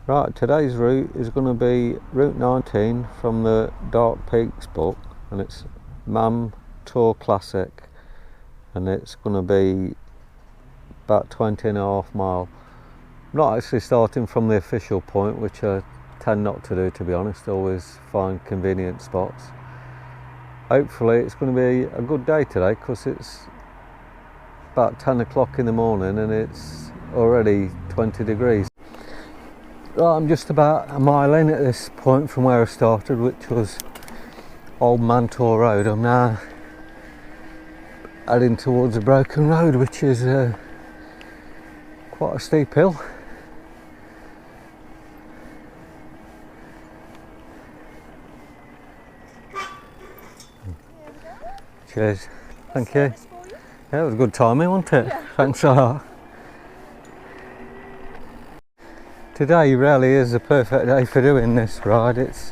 Right, today's route is going to be Route 19 from the Dark Peaks book, and it's Mam Tor Classic, and it's going to be about 20.5 miles. I'm not actually starting from the official point, which I tend not to do, to be honest. I always find convenient spots. Hopefully it's going to be a good day today, because it's about 10 o'clock in the morning and it's already 20 degrees. Right, I'm just about a mile in at this point from where I started, which was Old Mam Tor Road. I'm now heading towards a broken road, which is quite a steep hill. Cheers. Thank you. Yeah, it was good timing, wasn't it? Yeah. Thanks a lot. Today really is a perfect day for doing this ride. It's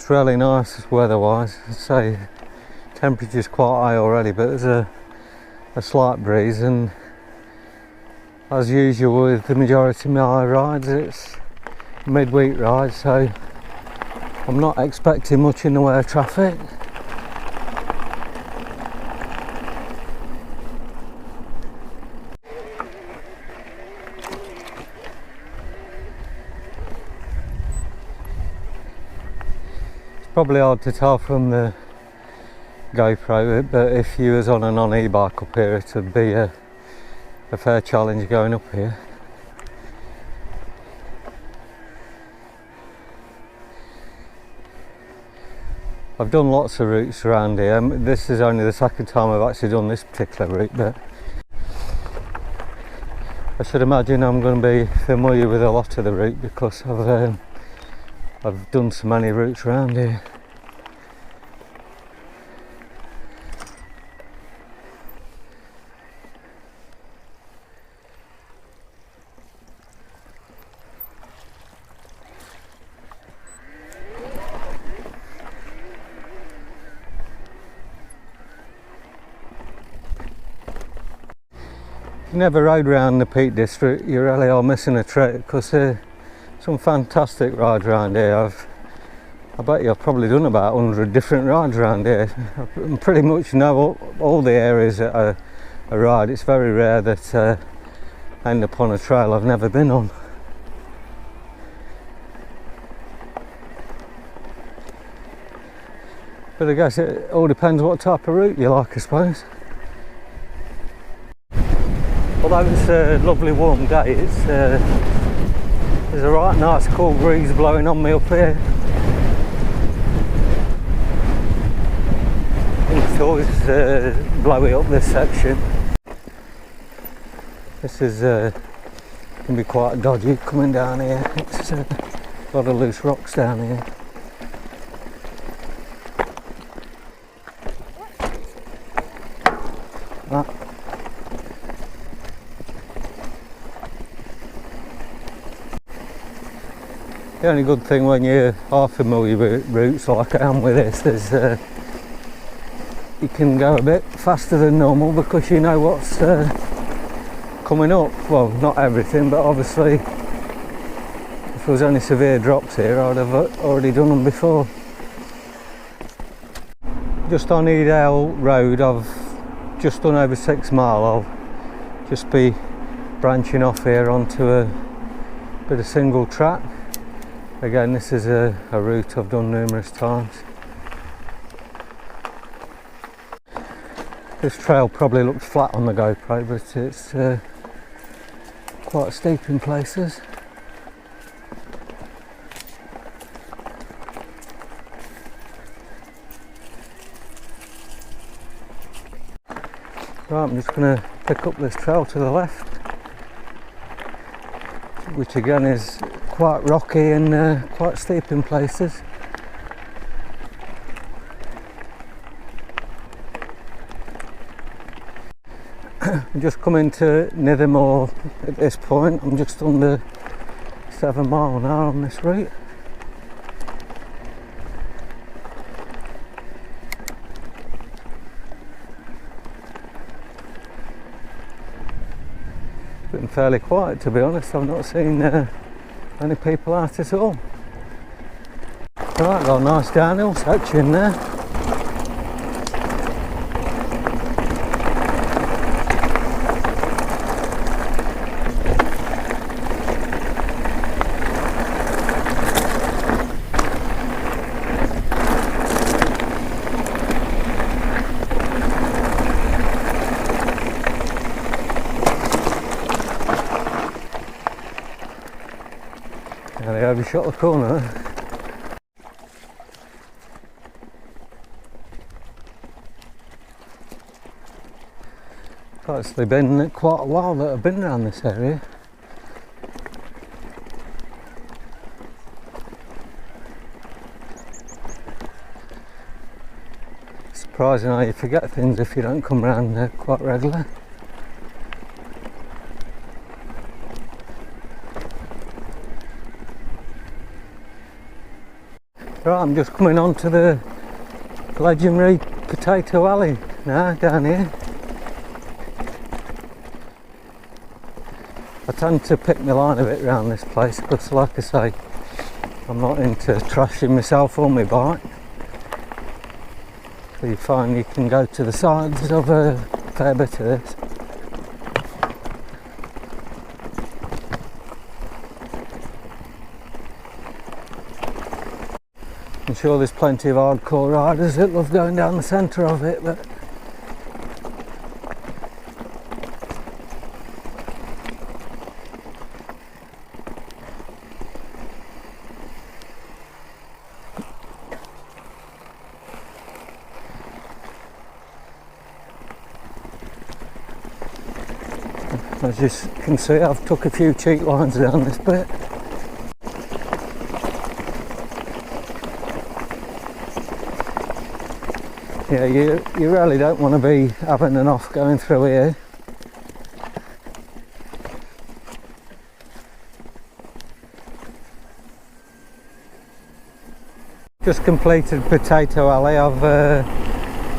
really nice weather-wise. I'd say temperature's quite high already, but there's a slight breeze, and as usual with the majority of my rides, it's midweek ride, so I'm not expecting much in the way of traffic. Probably hard to tell from the GoPro, but if you was on a non-e-bike up here, it would be a fair challenge going up here. I've done lots of routes around here. This is only the second time I've actually done this particular route, but I should imagine I'm going to be familiar with a lot of the route, because I've done so many routes around here. If you never rode around the Peak District, you really are missing a trick, because some fantastic rides around here. I bet you I've probably done about 100 different rides around here. I pretty much know all the areas that I ride. It's very rare that I end up on a trail I've never been on. But I guess it all depends what type of route you like, I suppose. Although it's a lovely warm day, there's a right nice cool breeze blowing on me up here. It's always blowy up this section. This is can be quite dodgy coming down here. It's a lot of loose rocks down here. The only good thing when you are familiar with routes like I am with this is you can go a bit faster than normal, because you know what's coming up. Well, not everything, but obviously if there was any severe drops here, I'd have already done them before. Just on Edale Road, I've just done over 6 miles. I'll just be branching off here onto a bit of single track. Again, this is a route I've done numerous times. This trail probably looks flat on the GoPro, but it's quite steep in places. Right, I'm just going to pick up this trail to the left, which again is quite rocky and quite steep in places. I'm just coming to Nithermore at this point. I'm just under 7 miles an hour on this route. Been fairly quiet, to be honest. I've not seen any people out at all. Right, got a nice downhill section there. They overshot the corner. It's actually been quite a while that I've been around this area. Surprising how you forget things if you don't come around quite regularly. Right, I'm just coming on to the legendary Potato Alley now, down here. I tend to pick my line a bit around this place because, like I say, I'm not into trashing myself or my bike. So you find you can go to the sides of a fair bit of this. I'm sure there's plenty of hardcore riders that love going down the centre of it, but as you can see, I've took a few cheat lines down this bit. Yeah, you really don't want to be having an off going through here. Just completed Potato Alley. I've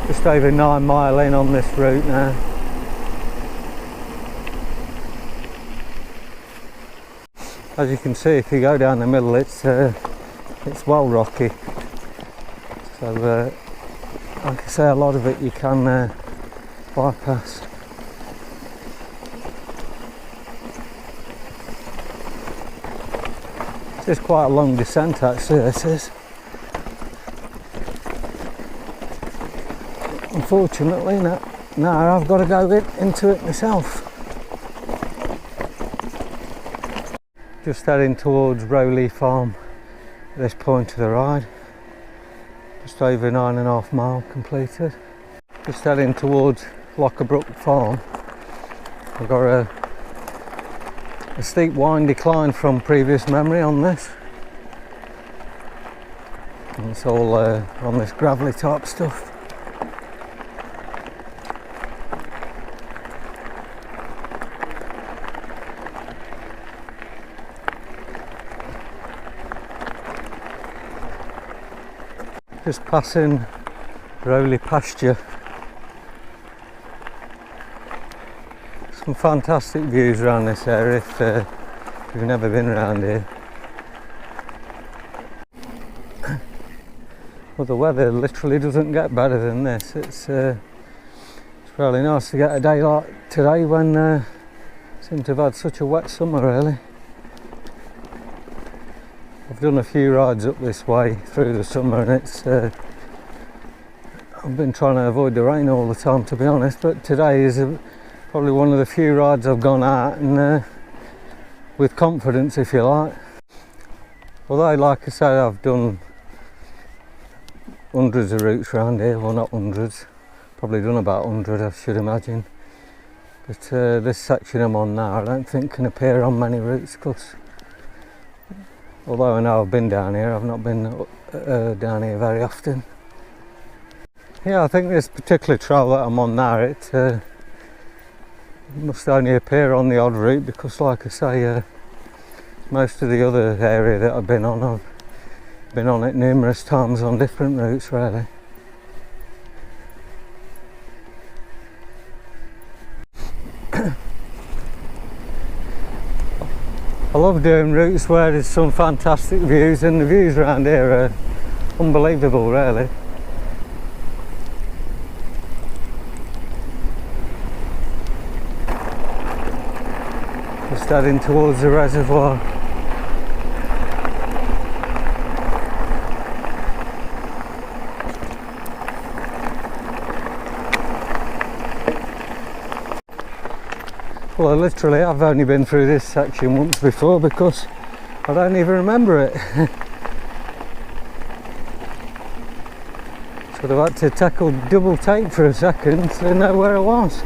just over 9 mile in on this route now. As you can see, if you go down the middle, it's well rocky. So like I say, a lot of it you can bypass. It's just quite a long descent actually, this is. Unfortunately, now I've got to go into it myself. Just heading towards Rowley Farm at this point of the ride. Just over 9.5 miles completed. Just heading towards Lockerbrook Farm. I've got a steep wind decline from previous memory on this. And it's all on this gravelly type stuff. Just passing Rowley pasture. Some fantastic views around this area if you've never been around here. Well, the weather literally doesn't get better than this. It's really nice to get a day like today when seem to have had such a wet summer really. I've done a few rides up this way through the summer and it's I've been trying to avoid the rain all the time, to be honest, but today is probably one of the few rides I've gone out and with confidence, if you like. Although, like I said, I've done hundreds of routes around here, well not hundreds, probably done about 100 I should imagine, but this section I'm on now I don't think can appear on many routes because although I know I've been down here, I've not been down here very often. Yeah, I think this particular trail that I'm on now, it must only appear on the odd route because, like I say, most of the other area that I've been on, I've been on it numerous times on different routes really. I love doing routes where there's some fantastic views, and the views around here are unbelievable really. Just heading towards the reservoir. Well, literally I've only been through this section once before because I don't even remember it. So I've had to tackle double take for a second to know where I was.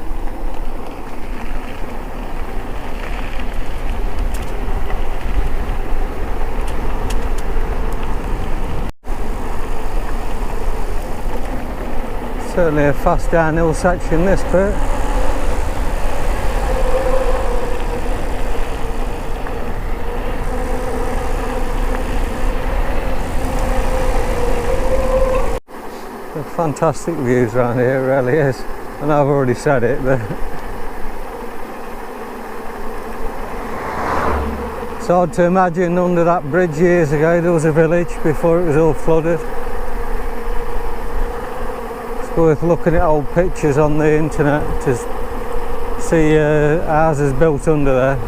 Certainly a fast downhill section this bit. Fantastic views around here, it really is. I know I've already said it, but it's hard to imagine under that bridge years ago there was a village before it was all flooded. It's worth looking at old pictures on the internet to see houses built under there.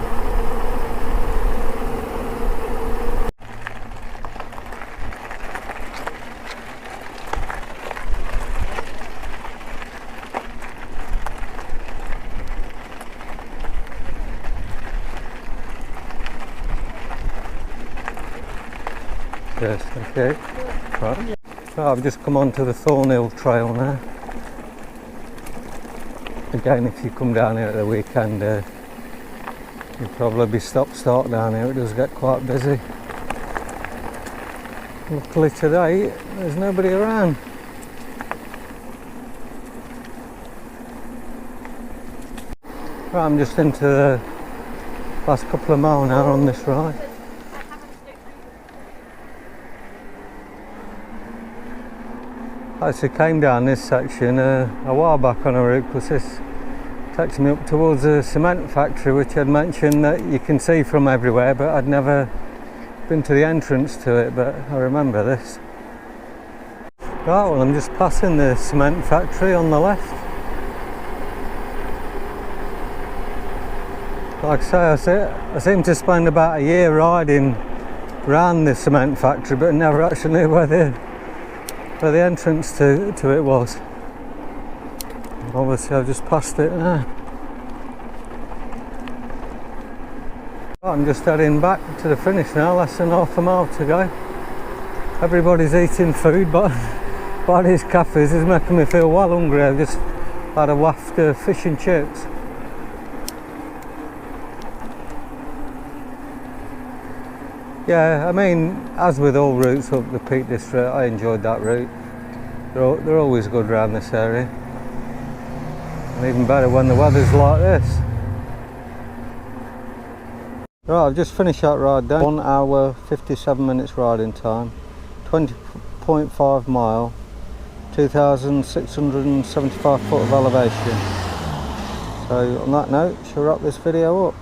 Yes, okay. Right. So I've just come onto the Thornhill Trail now. Again, if you come down here at the weekend, you'll probably be stop-start down here. It does get quite busy. Luckily today, there's nobody around. Right, I'm just into the last couple of miles now on this ride. I actually came down this section a while back on a route because this takes me up towards the cement factory, which I'd mentioned that you can see from everywhere, but I'd never been to the entrance to it, but I remember this. Right, well, I'm just passing the cement factory on the left. Like I say, I seem to spend about a year riding around the cement factory, but never actually knew where the entrance to it was. Obviously I've just passed it now. I'm just heading back to the finish now, less than half a mile to go. Everybody's eating food, but by these cafes is making me feel well hungry. I've just had a waft of fish and chips. Yeah, I mean, as with all routes up the Peak District, I enjoyed that route. They're always good around this area. And even better when the weather's like this. Right, I've just finished that ride down. 1 hour, 57 minutes riding time. 20.5 mile. 2,675 foot of elevation. So on that note, shall wrap this video up.